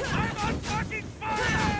I'm on fucking fire!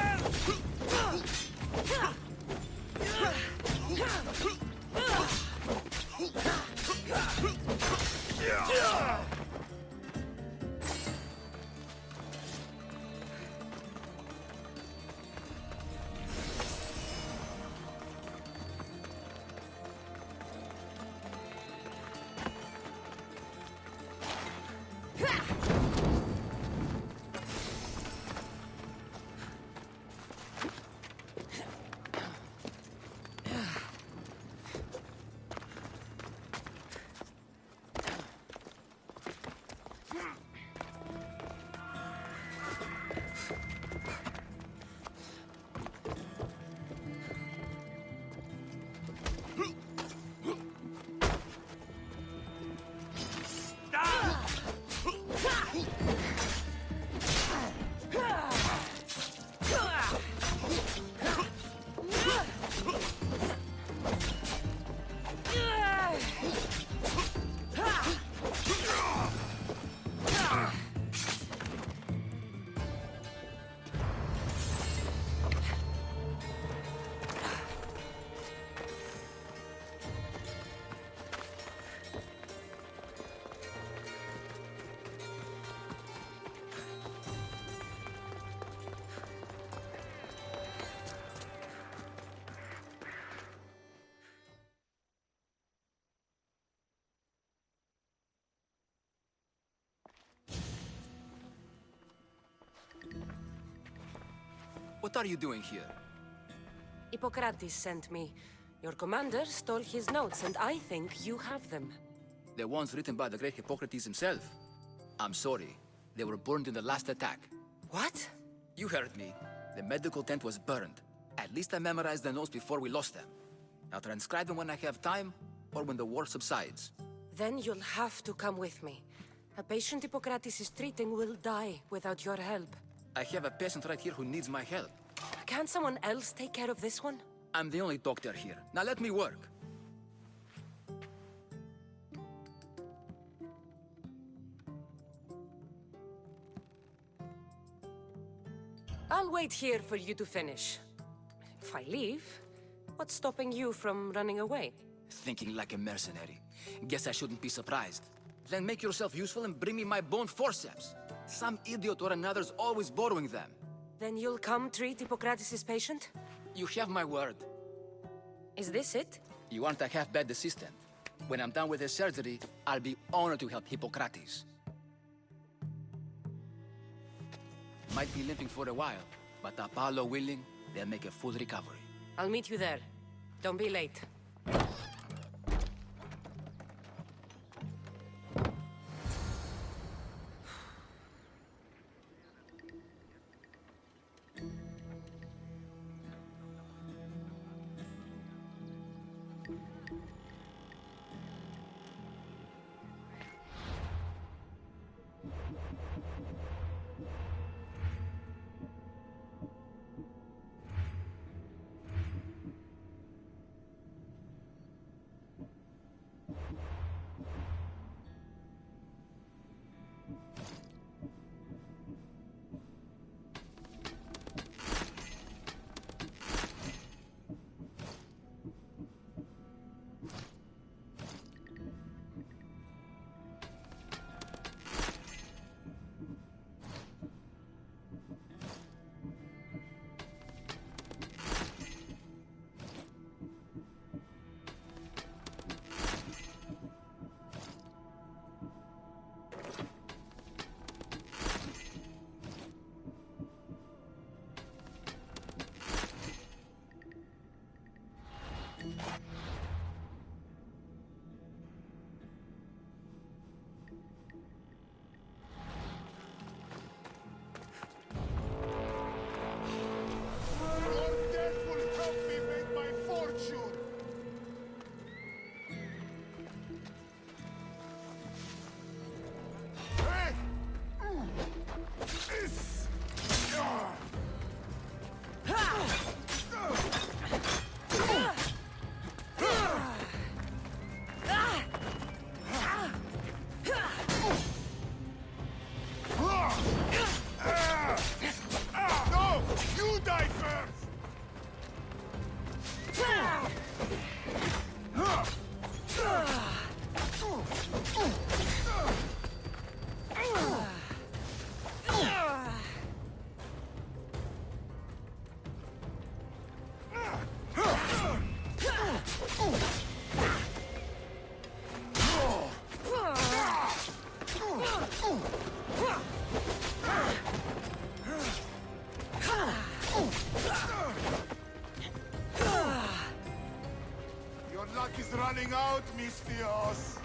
What are you doing here? Hippocrates sent me. Your commander stole his notes, and I think you have them. The ones written by the great Hippocrates himself. I'm sorry. They were burned in the last attack. What? You heard me. The medical tent was burned. At least I memorized the notes before we lost them. I'll transcribe them when I have time, or when the war subsides. Then you'll have to come with me. A patient Hippocrates is treating will die without your help. I have a patient right here who needs my help. Can't someone else take care of this one? I'm the only doctor here. Now let me work. I'll wait here for you to finish. If I leave, what's stopping you from running away? Thinking like a mercenary. Guess I shouldn't be surprised. Then make yourself useful and bring me my bone forceps. Some idiot or another's always borrowing them. Then you'll come treat Hippocrates' patient? You have my word. Is this it? You aren't a half-bad assistant. When I'm done with the surgery, I'll be honored to help Hippocrates. Might be limping for a while, but Apollo willing, they'll make a full recovery. I'll meet you there. Don't be late. out, Mistios!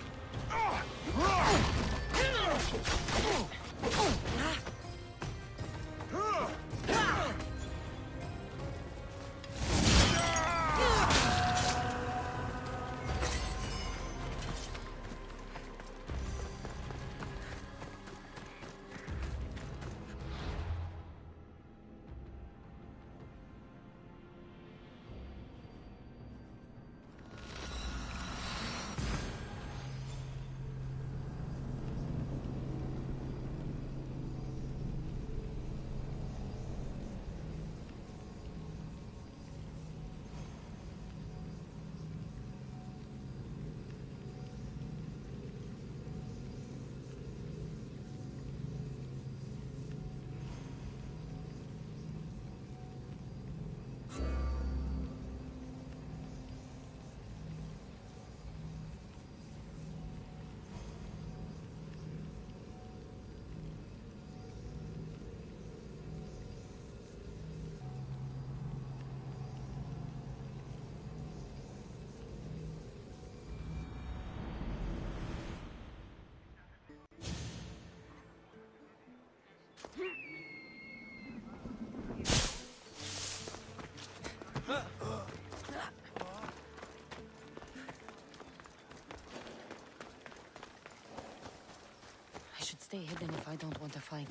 I should stay hidden if I don't want to fight.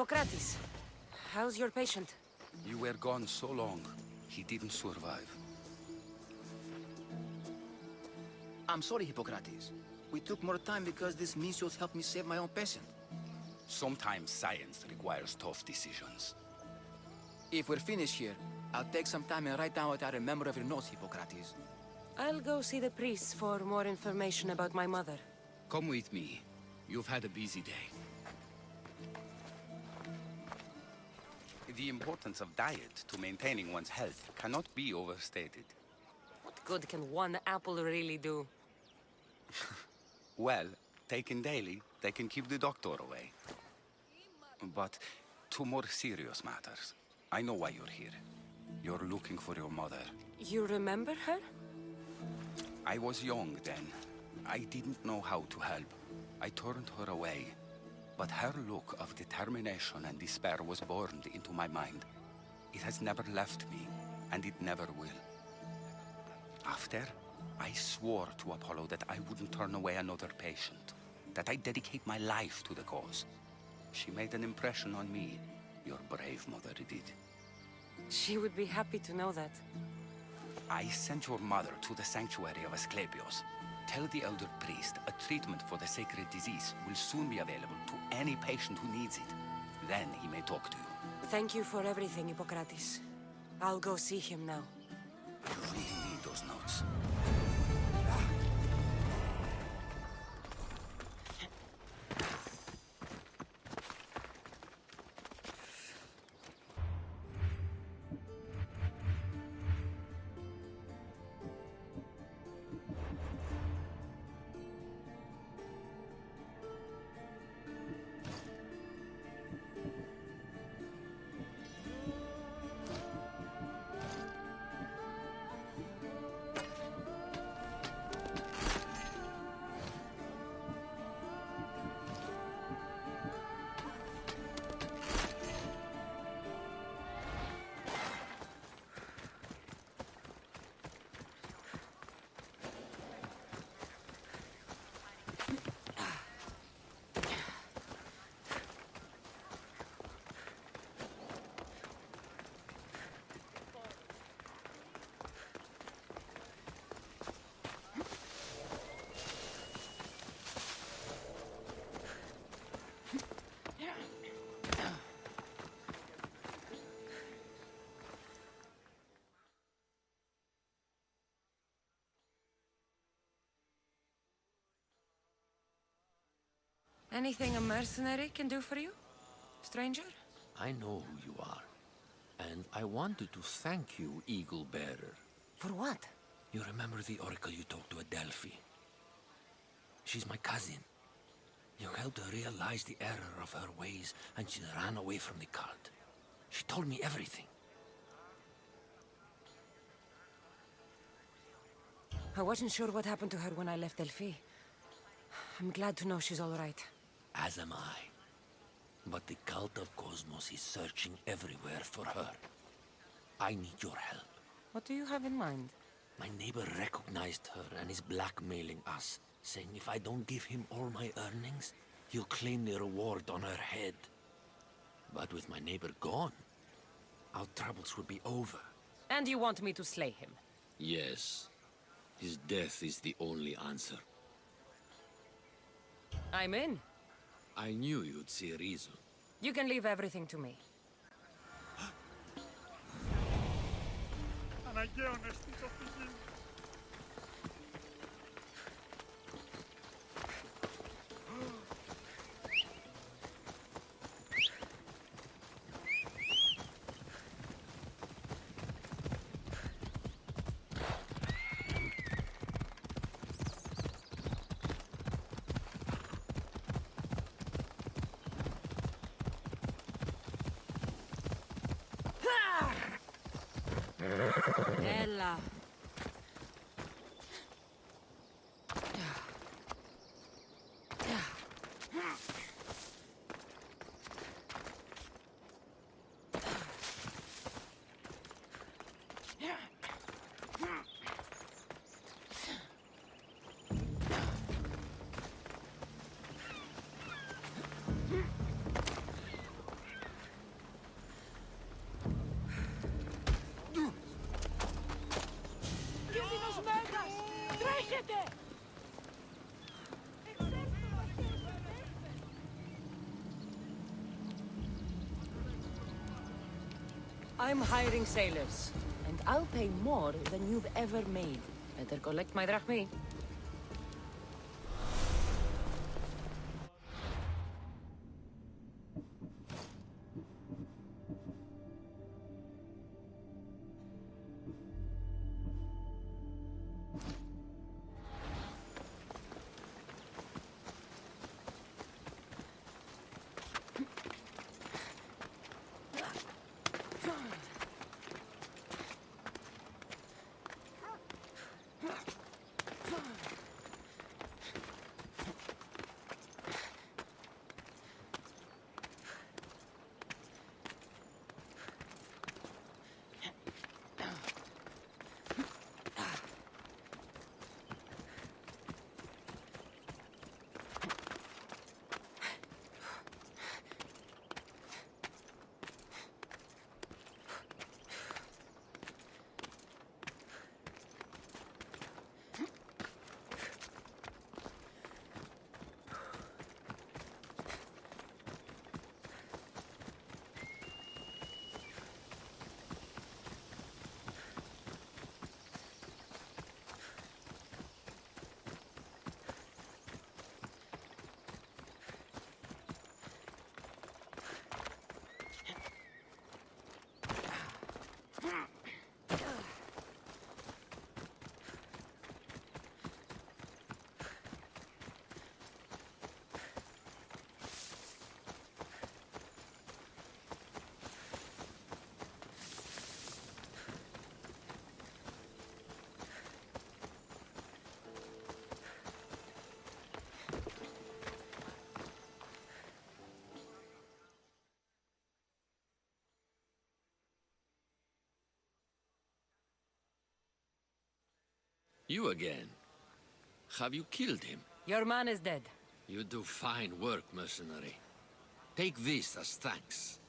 Hippocrates, how's your patient? You were gone so long, he didn't survive. I'm sorry, Hippocrates. We took more time because this Misios helped me save my own patient. Sometimes science requires tough decisions. If we're finished here, I'll take some time and write down what I remember of your notes, Hippocrates. I'll go see the priest for more information about my mother. Come with me. You've had a busy day. The importance of diet to maintaining one's health cannot be overstated. What good can one apple really do? Well, taken daily, they can keep the doctor away. But to more serious matters. I know why you're here. You're looking for your mother. You remember her? I was young then. I didn't know how to help. I turned her away. But her look of determination and despair was burned into my mind. It has never left me, and it never will. After, I swore to Apollo that I wouldn't turn away another patient, that I'd dedicate my life to the cause. She made an impression on me. Your brave mother did. She would be happy to know that. I sent your mother to the sanctuary of Asclepios. Tell the elder priest a treatment for the sacred disease will soon be available to any patient who needs it. Then he may talk to you. Thank you for everything, Hippocrates. I'll go see him now. You really need those notes. Anything a mercenary can do for you, stranger? I know who you are. And I wanted to thank you, Eagle Bearer. For what? You remember the oracle you talked to at Delphi? She's my cousin. You helped her realize the error of her ways, and she ran away from the cult. She told me everything. I wasn't sure what happened to her when I left Delphi. I'm glad to know she's all right. As am I. But the cult of Cosmos is searching everywhere for her. I need your help. What do you have in mind? My neighbor recognized her and is blackmailing us, saying if I don't give him all my earnings, he'll claim the reward on her head. But with my neighbor gone, our troubles will be over. And you want me to slay him? Yes. His death is the only answer. I'm in. I knew you'd see reason. You can leave everything to me. Αναγκαίο να στήσω φυγή. Ella. I'm hiring sailors, and I'll pay more than you've ever made. Better collect my drachmi. You again. Have you killed him? Your man is dead. You do fine work, mercenary. Take this as thanks.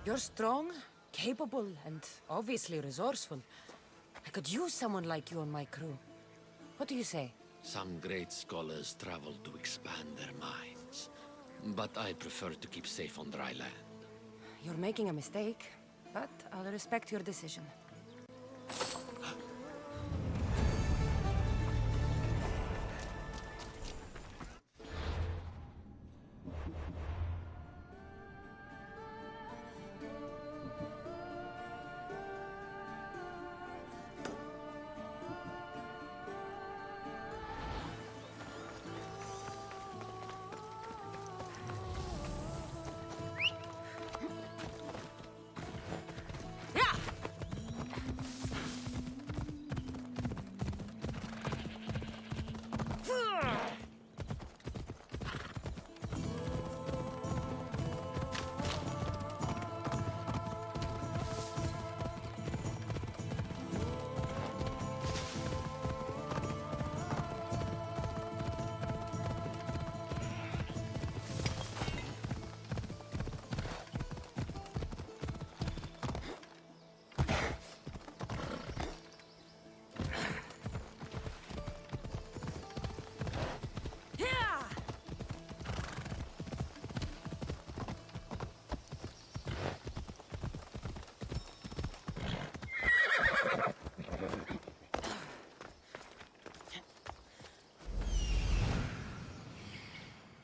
You're strong, capable, and obviously resourceful. I could use someone like you on my crew. What do you say? Some great scholars travel to expand their minds. But I prefer to keep safe on dry land. You're making a mistake, but I'll respect your decision.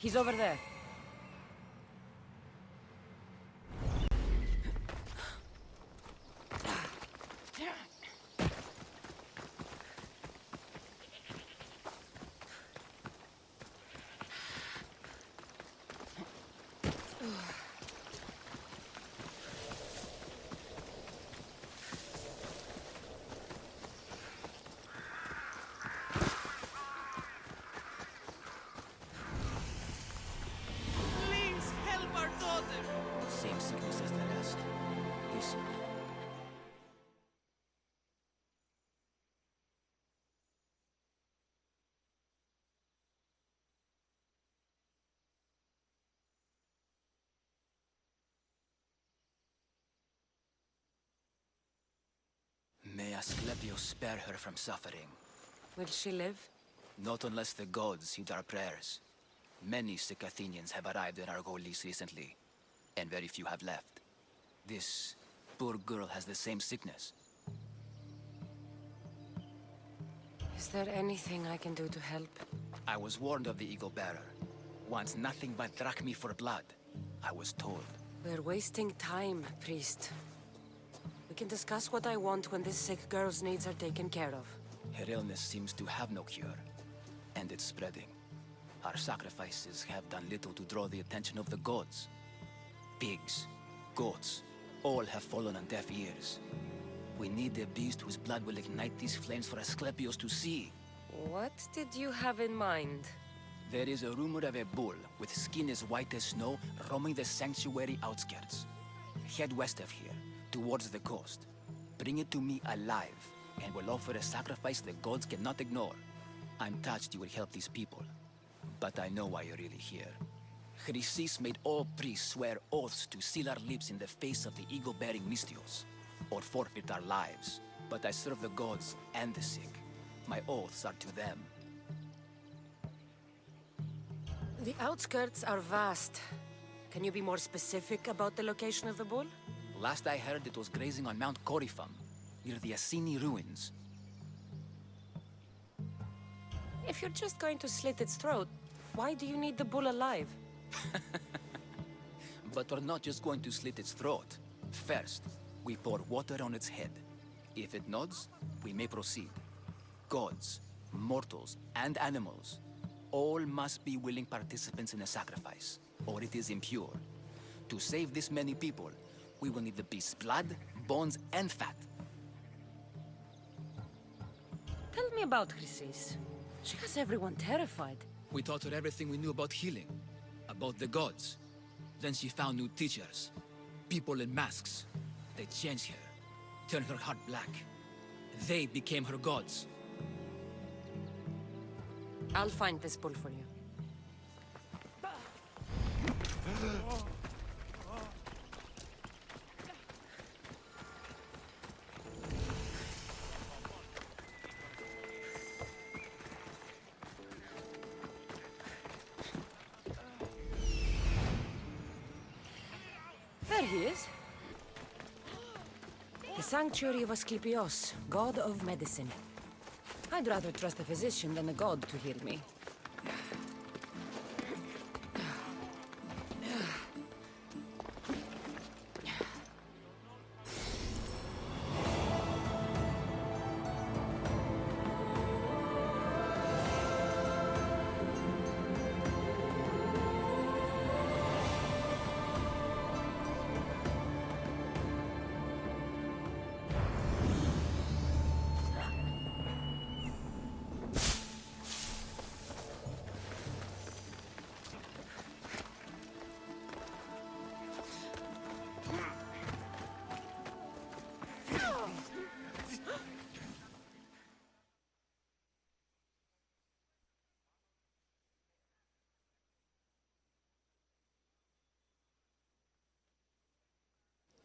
He's over there. Please help our daughter! Same sickness as the rest. Listen. May Asclepius spare her from suffering. Will she live? Not unless the gods heed our prayers. Many sick Athenians have arrived in Argolis recently, and very few have left. This poor girl has the same sickness. Is there anything I can do to help? I was warned of the Eagle Bearer. Wants nothing but drachmi for blood. I was told. We're wasting time, priest. We can discuss what I want when this sick girl's needs are taken care of. Her illness seems to have no cure, and it's spreading. Our sacrifices have done little to draw the attention of the gods. Pigs, goats, all have fallen on deaf ears. We need a beast whose blood will ignite these flames for Asclepius to see. What did you have in mind? There is a rumor of a bull with skin as white as snow roaming the sanctuary outskirts. Head west of here, towards the coast. Bring it to me alive, and we'll offer a sacrifice the gods cannot ignore. I'm touched you will help these people, but I know why you're really here. Chrysis made all priests swear oaths to seal our lips in the face of the eagle-bearing Mystios, or forfeit our lives. But I serve the gods and the sick. My oaths are to them. The outskirts are vast. Can you be more specific about the location of the bull? Last I heard, it was grazing on Mount Corifum, near the Assini ruins. If you're just going to slit its throat, why do you need the bull alive? But we're not just going to slit its throat. First, we pour water on its head. If it nods, we may proceed. Gods, mortals, and animals, all must be willing participants in a sacrifice, or it is impure. To save this many people, we will need the beast's blood, bones, and fat. Tell me about Chrysis. She has everyone terrified. We taught her everything we knew about healing, about the gods. Then she found new teachers, people in masks. They changed her, turned her heart black. They became her gods. I'll find this bull for you. There he is. The sanctuary of Asclepios, god of medicine. I'd rather trust a physician than a god to heal me.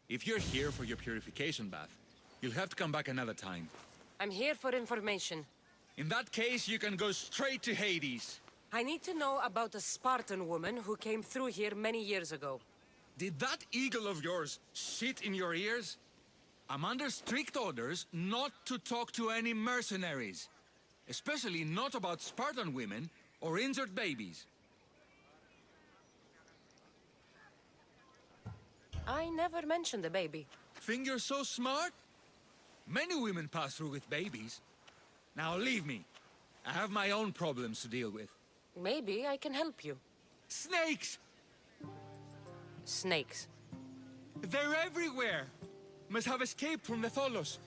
If you're here for your purification bath, you'll have to come back another time. I'm here for information. In that case, you can go straight to Hades. I need to know about a Spartan woman who came through here many years ago. Did that eagle of yours shit in your ears? I'm under strict orders not to talk to any mercenaries. Especially not about Spartan women or injured babies. I never mentioned a baby. Think you're so smart? Many women pass through with babies. Now leave me. I have my own problems to deal with. Maybe I can help you. Snakes! Snakes. They're everywhere! Must have escaped from the Tholos.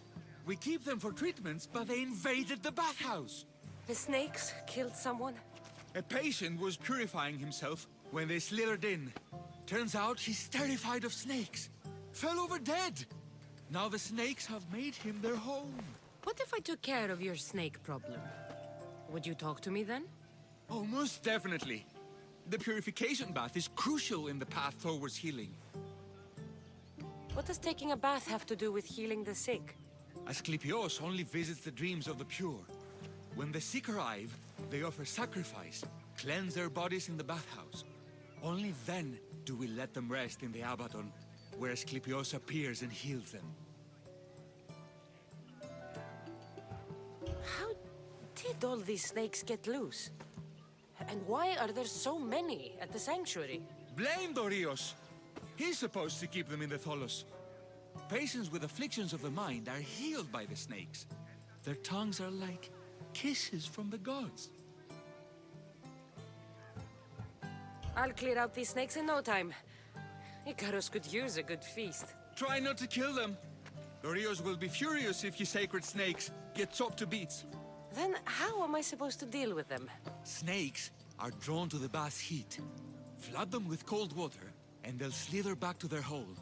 We keep them for treatments, but they invaded the bathhouse. The snakes killed someone? A patient was purifying himself when they slithered in. Turns out he's terrified of snakes. Fell over dead. Now the snakes have made him their home. What if I took care of your snake problem? Would you talk to me then? Oh, most definitely. The purification bath is crucial in the path towards healing. What does taking a bath have to do with healing the sick? Asclepios only visits the dreams of the pure. When the sick arrive, they offer sacrifice, cleanse their bodies in the bathhouse. Only then do we let them rest in the Abaddon, where Asclepios appears and heals them. How did all these snakes get loose? And why are there so many at the sanctuary? Blame Dorios! He's supposed to keep them in the Tholos. Patients with afflictions of the mind are healed by the snakes. Their tongues are like kisses from the gods. I'll clear out these snakes in no time. Icarus could use a good feast. Try not to kill them. Dorios will be furious if you sacred snakes get chopped to bits. Then how am I supposed to deal with them? Snakes are drawn to the bath's heat. Flood them with cold water, and they'll slither back to their hole.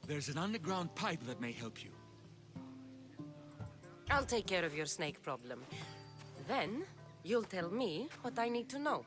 There's an underground pipe that may help you. I'll take care of your snake problem. Then, you'll tell me what I need to know.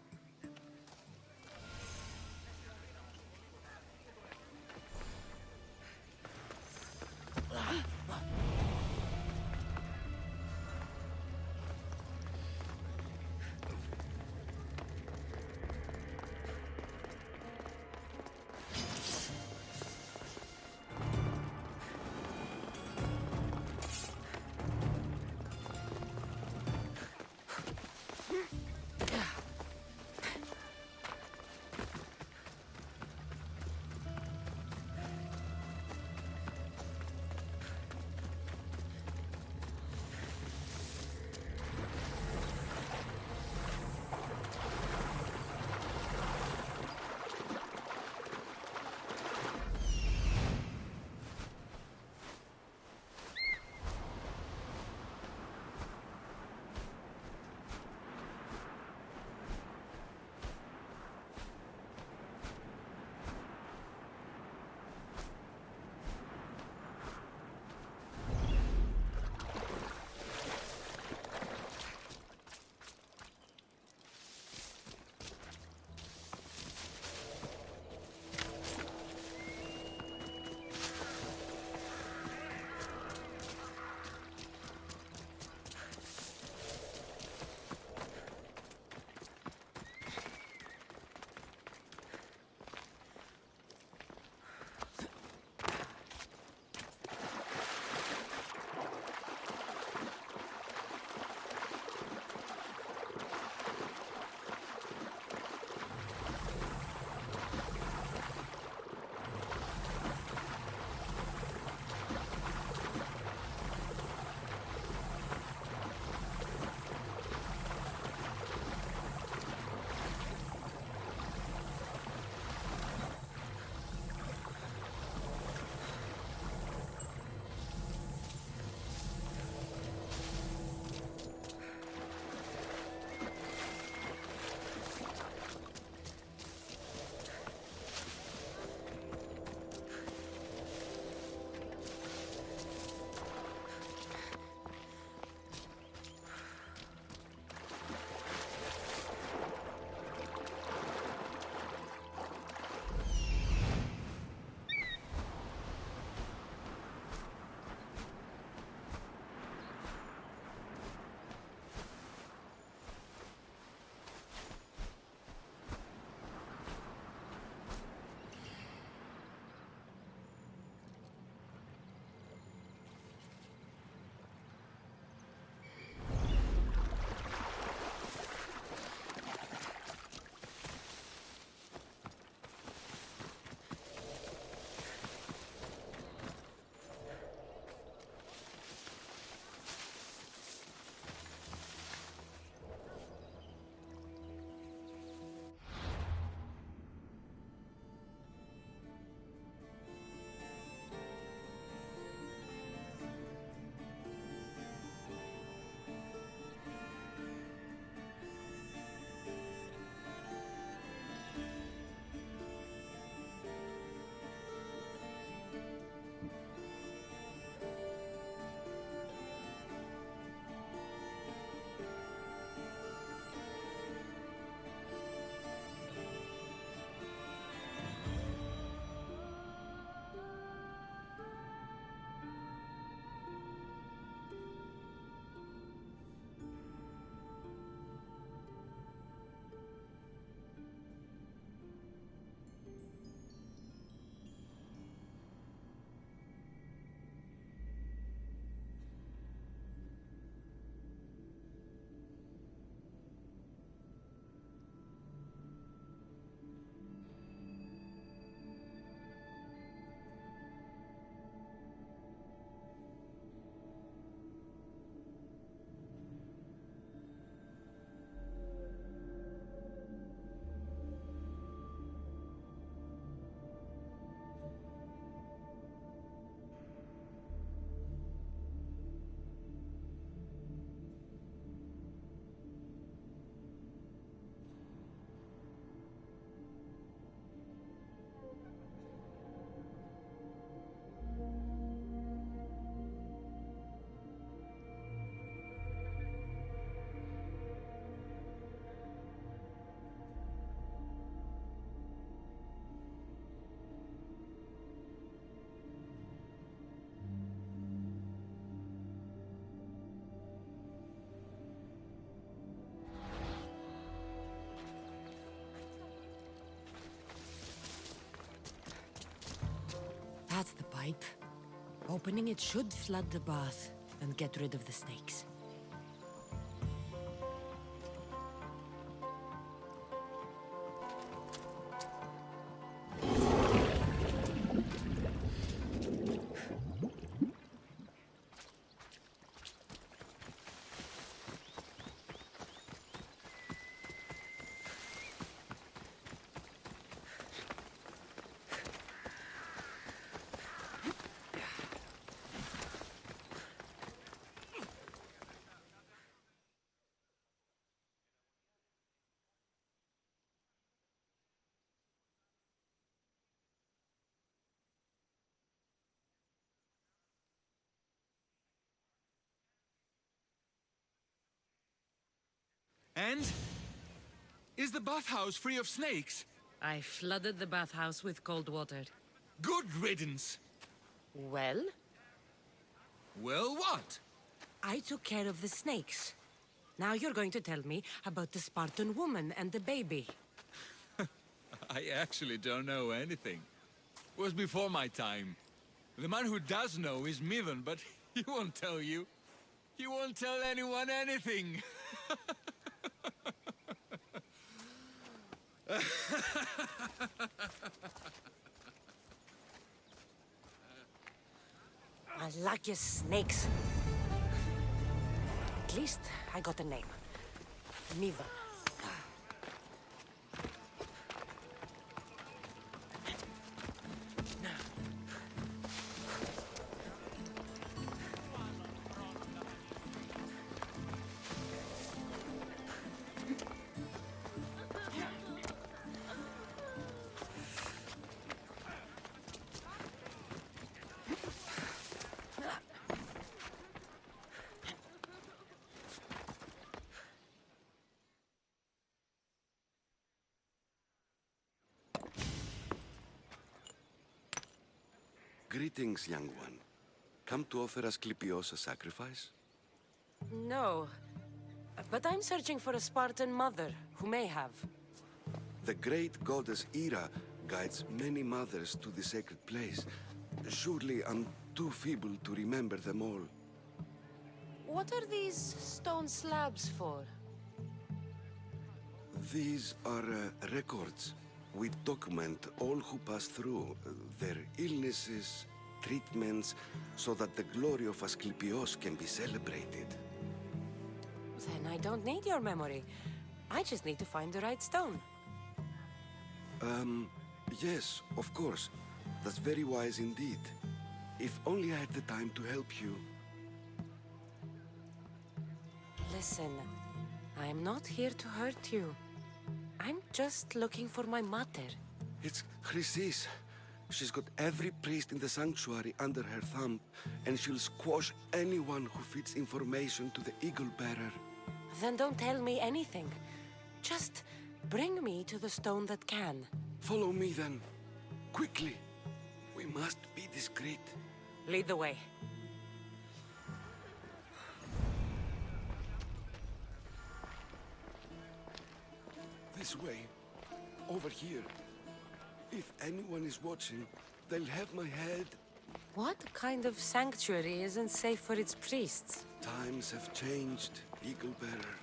That's the pipe. Opening it should flood the bath and get rid of the snakes. And? Is the bathhouse free of snakes? I flooded the bathhouse with cold water. Good riddance. Well, Well, what? I took care of the snakes. Now you're going to tell me about the Spartan woman and the baby. I actually don't know anything. It was before my time. The man who does know is Mivan, but he won't tell you. He won't tell anyone anything. I like your snakes. At least I got a name. Miva. Greetings, young one. Come to offer Asclepios a sacrifice? No. But I'm searching for a Spartan mother who may have. The great goddess Ira guides many mothers to the sacred place. Surely I'm too feeble to remember them all. What are these stone slabs for? These are records. We document all who pass through, their illnesses, treatments, so that the glory of Asclepios can be celebrated. Then I don't need your memory. I just need to find the right stone. Yes, of course. That's very wise indeed. If only I had the time to help you. Listen, I'm not here to hurt you. I'm just looking for my mother. It's Chrysis. She's got every priest in the sanctuary under her thumb, and she'll squash anyone who feeds information to the Eagle Bearer. Then don't tell me anything. Just bring me to the stone that can. Follow me then. Quickly. We must be discreet. Lead the way. This way. Over here. If anyone is watching, they'll have my head. What kind of sanctuary isn't safe for its priests? Times have changed, Eagle Bearer.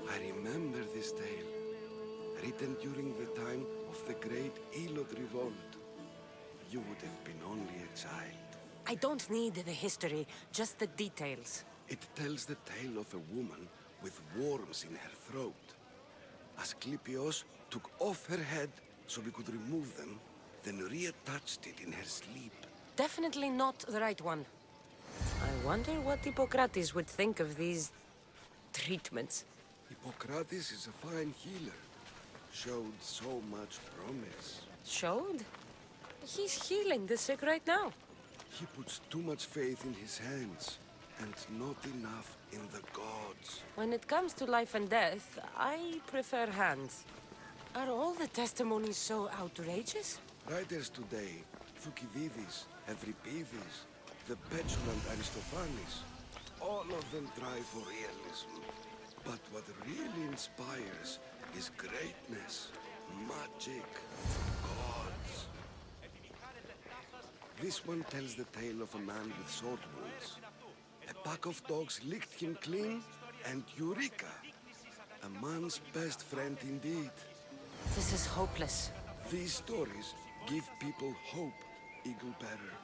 I remember this tale. Written during the time of the Great Elod Revolt. You would have been only a child. I don't need the history, just the details. It tells the tale of a woman with worms in her throat. Asclepios took off her head so we could remove them, then reattached it in her sleep. Definitely not the right one. I wonder what Hippocrates would think of these treatments. Hippocrates is a fine healer. Showed so much promise. Showed? He's healing the sick right now. He puts too much faith in his hands, and not enough in the gods. When it comes to life and death, I prefer hands. Are all the testimonies so outrageous? Writers today Thucydides, Euripides, the petulant Aristophanes. All of them try for realism. But what really inspires is greatness, magic, gods. This one tells the tale of a man with sword wounds. A pack of dogs licked him clean, and Eureka! A man's best friend indeed. This is hopeless. These stories give people hope, Eagle Bearer.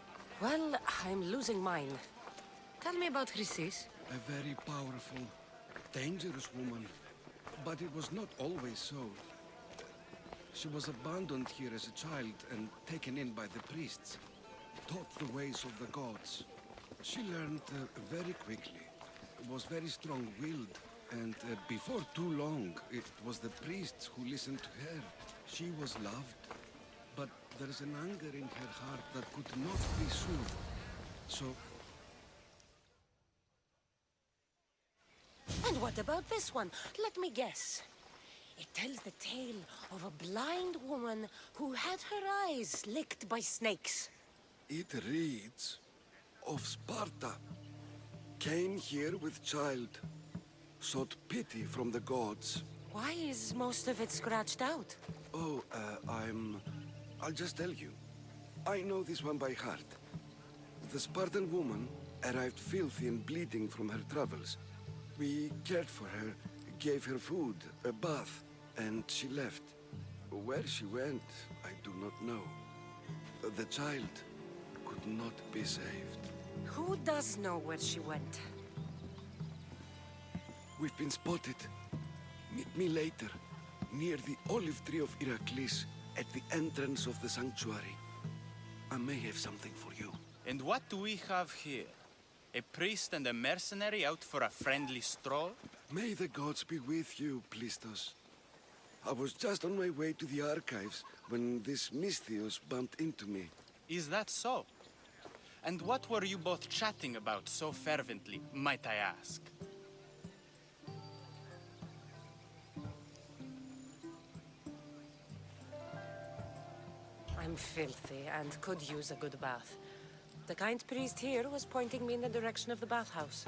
Well, I'm losing mine. Tell me about Chrysis. A very powerful, dangerous woman. But it was not always so. She was abandoned here as a child and taken in by the priests. Taught the ways of the gods. She learned very quickly. Was very strong-willed. And before too long, it was the priests who listened to her. She was loved. But there is an anger in her heart that could not be soothed. So... And what about this one? Let me guess. It tells the tale of a blind woman who had her eyes licked by snakes. It reads of Sparta. Came here with child. Sought pity from the gods. Why is most of it scratched out? Oh, I'll just tell you. I know this one by heart. The Spartan woman arrived filthy and bleeding from her travels. We cared for her, gave her food, a bath, and she left. Where she went, I do not know. The child could not be saved. Who does know where she went? We've been spotted. Meet me later, near the olive tree of Heracles, at the entrance of the sanctuary. I may have something for you. And what do we have here? A priest and a mercenary out for a friendly stroll? May the gods be with you, Plistos. I was just on my way to the archives when this Misthios bumped into me. Is that so? And what were you both chatting about so fervently, might I ask? I'm filthy and could use a good bath. The kind priest here was pointing me in the direction of the bathhouse.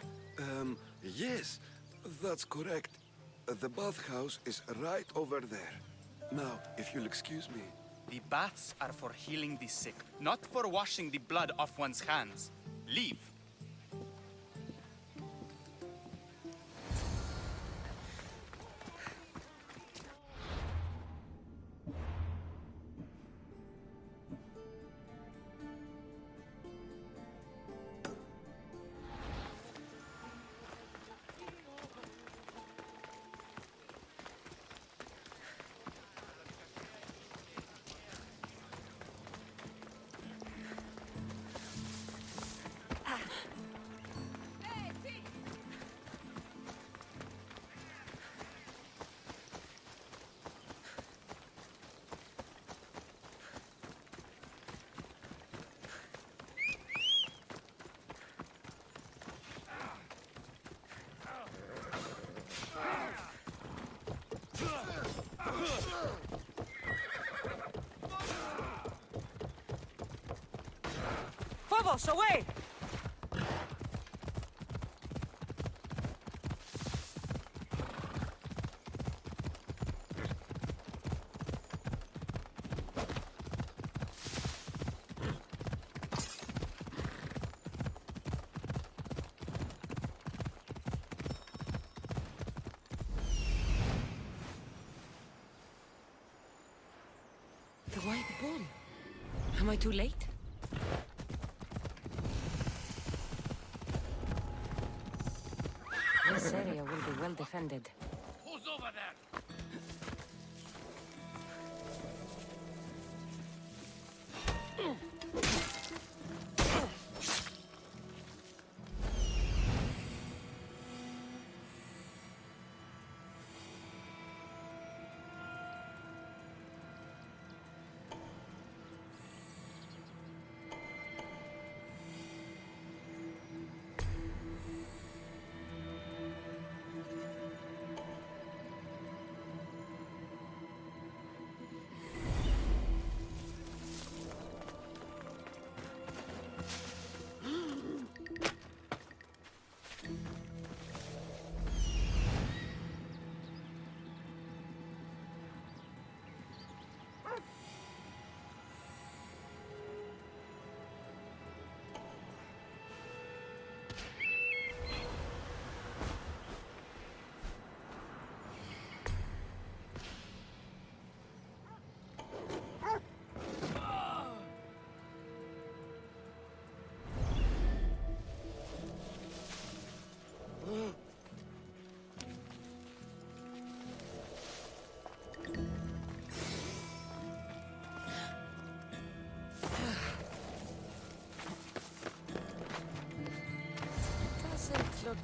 Yes, that's correct. The bathhouse is right over there. Now, if you'll excuse me. The baths are for healing the sick, not for washing the blood off one's hands. Leave. Phobos, away! The White Bull. Am I too late? This area will be well defended. Who's over there?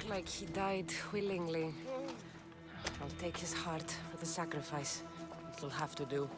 like he died willingly. I'll take his heart for the sacrifice. It'll have to do.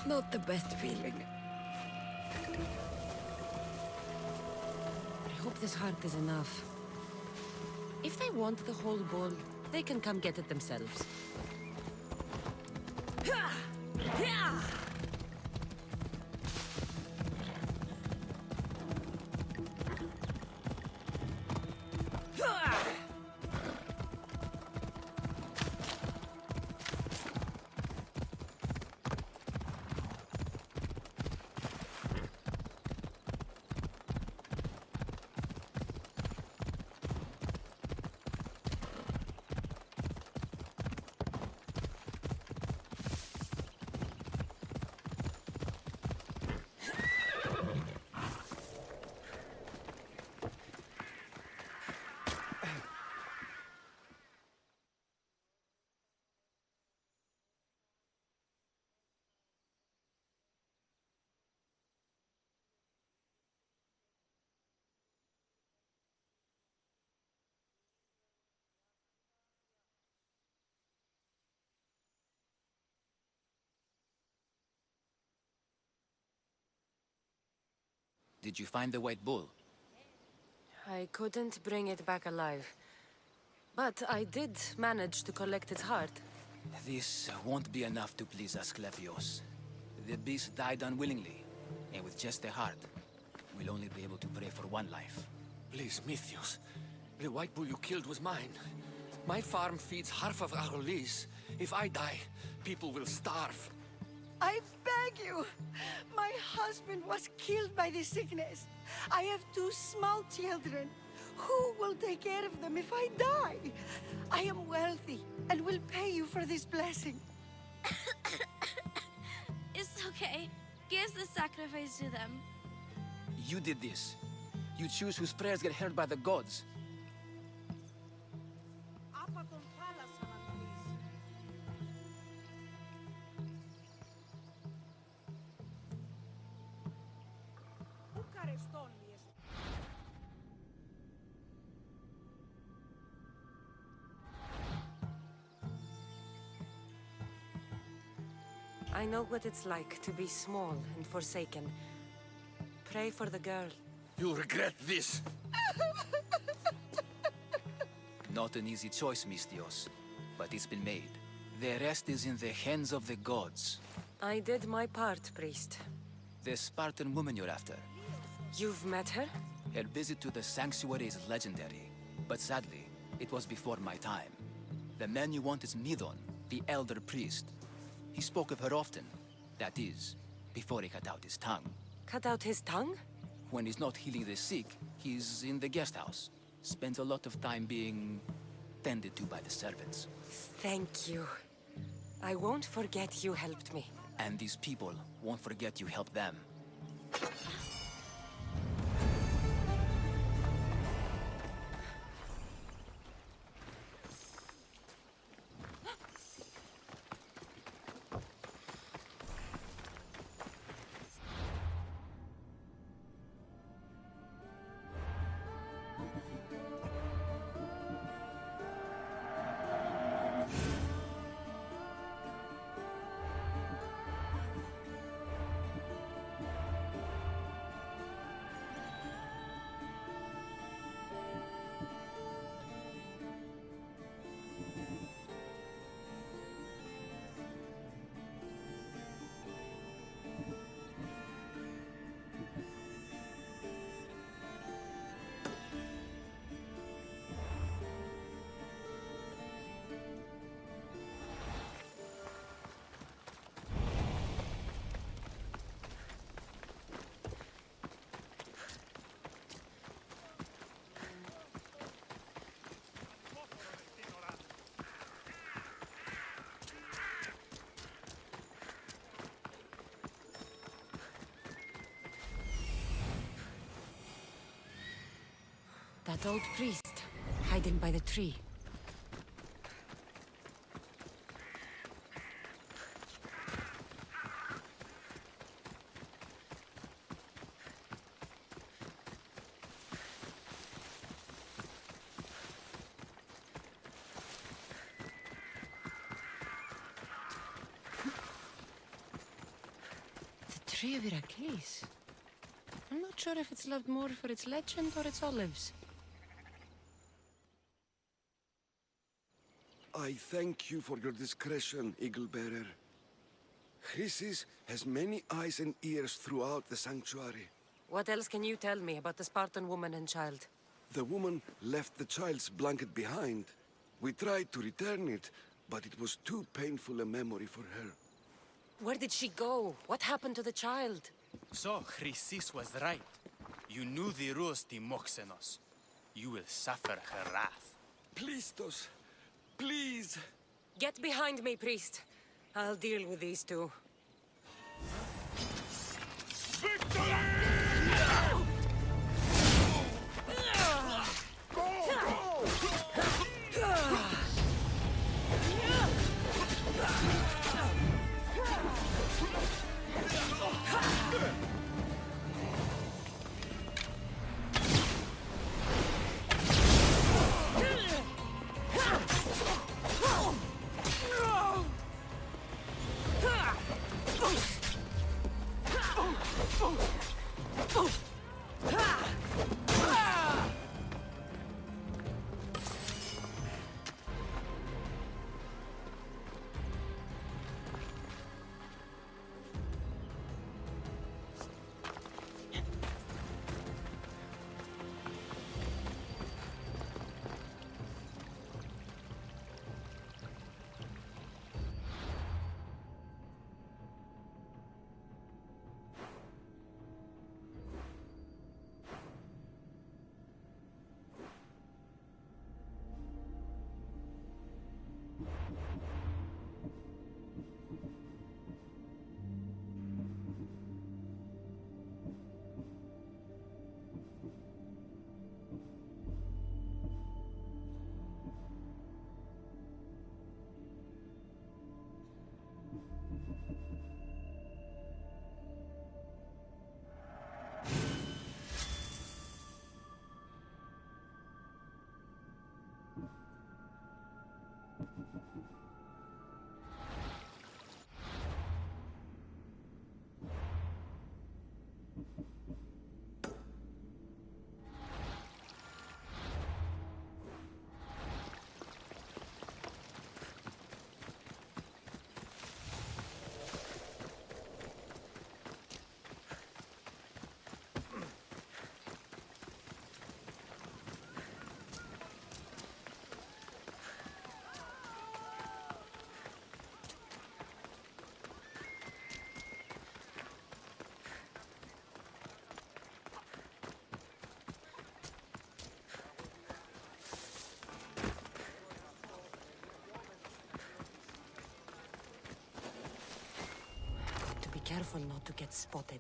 Not the best feeling. I hope this heart is enough. If they want the whole bowl, they can come get it themselves. Did you find the white bull? I couldn't bring it back alive. But I did manage to collect its heart. This won't be enough to please Asclepios. The beast died unwillingly, and with just the heart, we'll only be able to pray for one life. Please, Mythios. The white bull you killed was mine. My farm feeds half of Arolis. If I die, people will starve. I beg you! My husband was killed by the sickness. I have 2 small children. Who will take care of them if I die? I am wealthy and will pay you for this blessing. It's okay. Give the sacrifice to them. You did this. You choose whose prayers get heard by the gods. I know what it's like to be small and forsaken. Pray for the girl. You'll regret this. Not an easy choice, Mystios, but it's been made. The rest is in the hands of the gods. I did my part, priest. The Spartan woman you're after. You've met her? Her visit to the sanctuary is legendary, but sadly, it was before my time. The man you want is Midon, the elder priest. He spoke of her often. That is, before he cut out his tongue. Cut out his tongue? When he's not healing the sick, he's in the guest house. Spends a lot of time being tended to by the servants. Thank you. I won't forget you helped me. And these people won't forget you helped them. That old priest, hiding by the tree. The tree of Heracles. I'm not sure if it's loved more for its legend or its olives. I thank you for your discretion, Eagle Bearer. Chrysis has many eyes and ears throughout the sanctuary. What else can you tell me about the Spartan woman and child? The woman left the child's blanket behind. We tried to return it, but it was too painful a memory for her. Where did she go? What happened to the child? So, Chrysis was right. You knew the rules, Timoxenos. You will suffer her wrath. Plistos, please. Get behind me, priest. I'll deal with these two. Careful not to get spotted.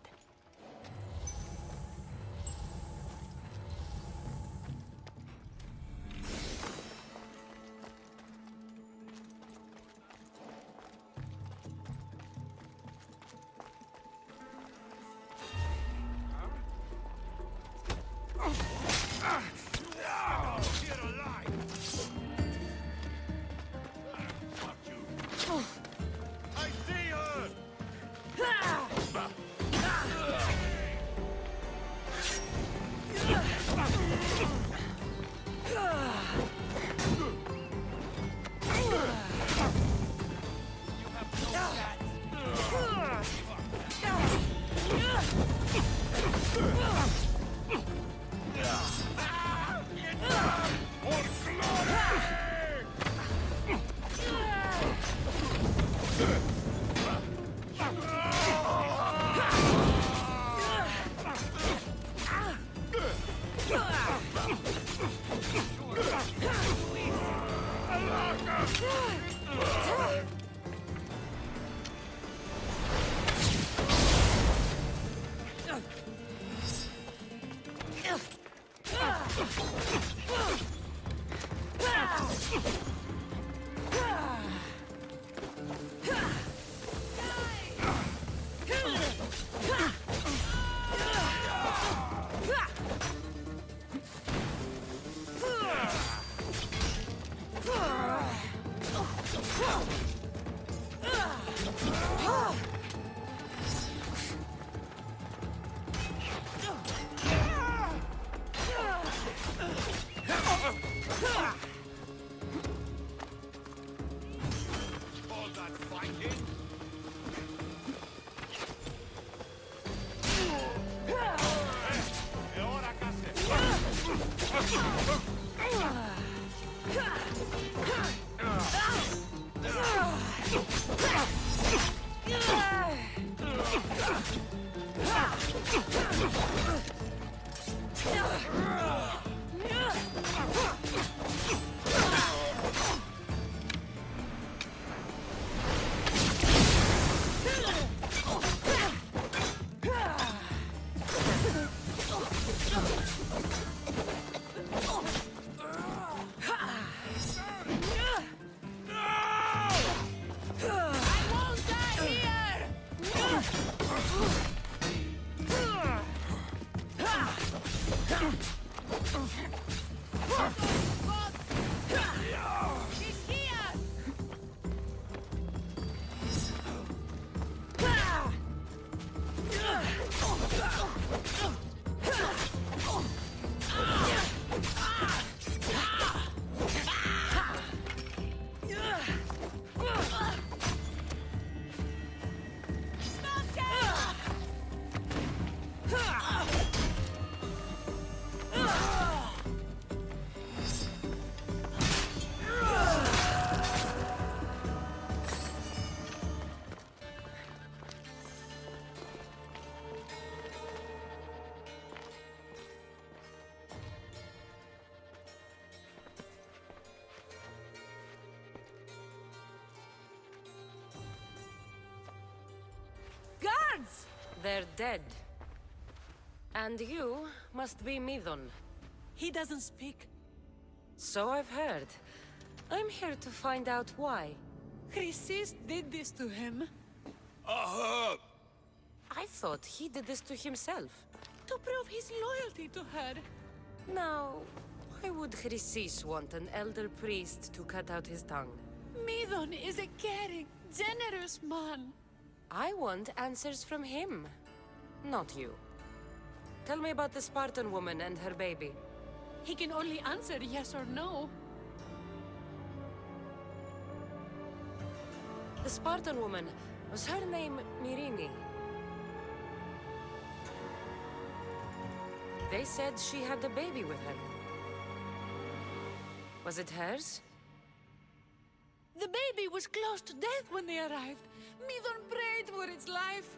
that fighting? E ora Guards! They're dead. And you must be Midon. He doesn't speak. So I've heard. I'm here to find out why. Chrysis did this to him. I thought he did this to himself. To prove his loyalty to her. Now, why would Chrysis want an elder priest to cut out his tongue? Midon is a caring, generous man. I want answers from him, not you. Tell me about the Spartan woman and her baby. He can only answer yes or no. The Spartan woman, was her name Mirini? They said she had a baby with her. Was it hers? The baby was close to death when they arrived. Midon prayed for its life.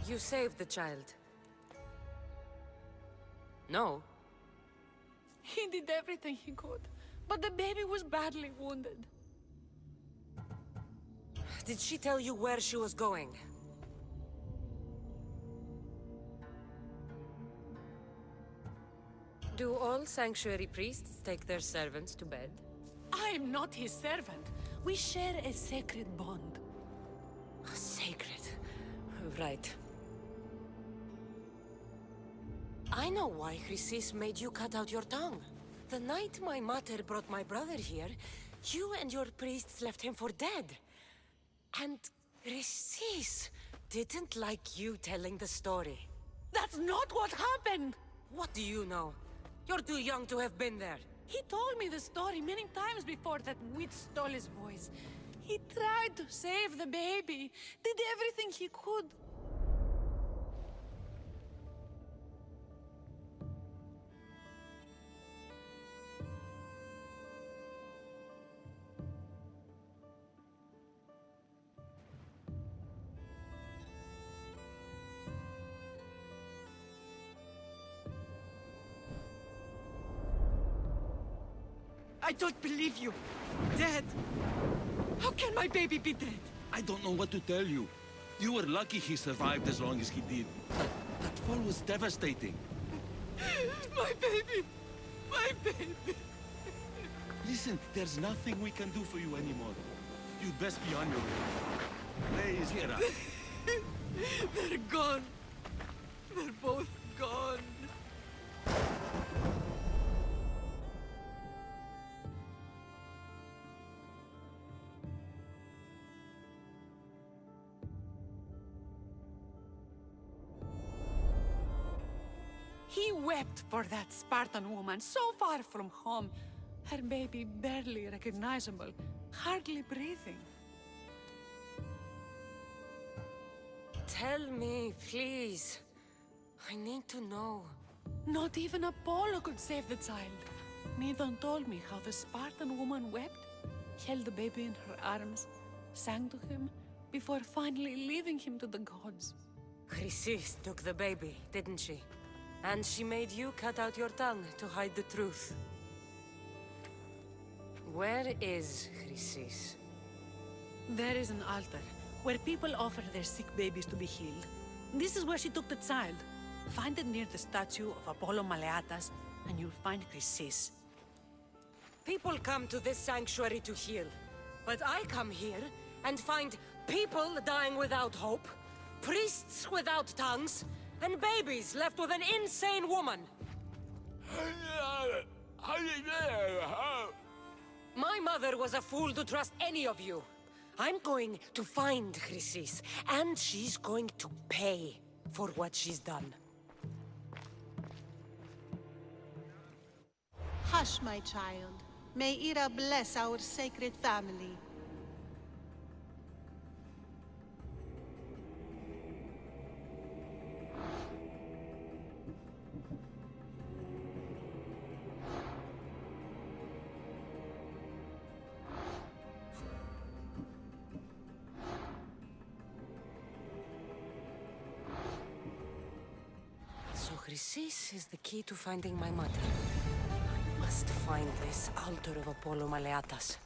You saved the child. No. He did everything he could, but the baby was badly wounded. Did she tell you where she was going? Do all sanctuary priests take their servants to bed? I am not his servant. We share a sacred bond. Sacred. Right. I know why Chrysis made you cut out your tongue. The night my mater brought my brother here, you and your priests left him for dead. And Chrysis didn't like you telling the story. That's not what happened! What do you know? You're too young to have been there. He told me the story many times before that witch stole his voice. He tried to save the baby, did everything he could. I don't believe you. Dead. How can my baby be dead? I don't know what to tell you. You were lucky he survived as long as he did. That fall was devastating. My baby. My baby. Listen, there's nothing we can do for you anymore. You'd best be on your way. Please, get up. They're gone. They're both gone. He wept for that Spartan woman, so far from home. Her baby barely recognizable. hardly breathing. Tell me, please. I need to know. Not even Apollo could save the child. Medon told me how the Spartan woman wept, held the baby in her arms, sang to him, before finally leaving him to the gods. Chrysis took the baby, didn't she? And she made you cut out your tongue to hide the truth. Where is Chrysis? There is an altar where people offer their sick babies to be healed. This is where she took the child. Find it near the statue of Apollo Maleatas, and you'll find Chrysis. People come to this sanctuary to heal. But I come here and find people dying without hope, priests without tongues, and babies left with an insane woman. My mother was a fool to trust any of you. I'm going to find Chrysis, and she's going to pay for what she's done. Hush, my child. May Ira bless our sacred family. So Chrysis is the key to finding my mother. I must find this altar of Apollo Maleatas.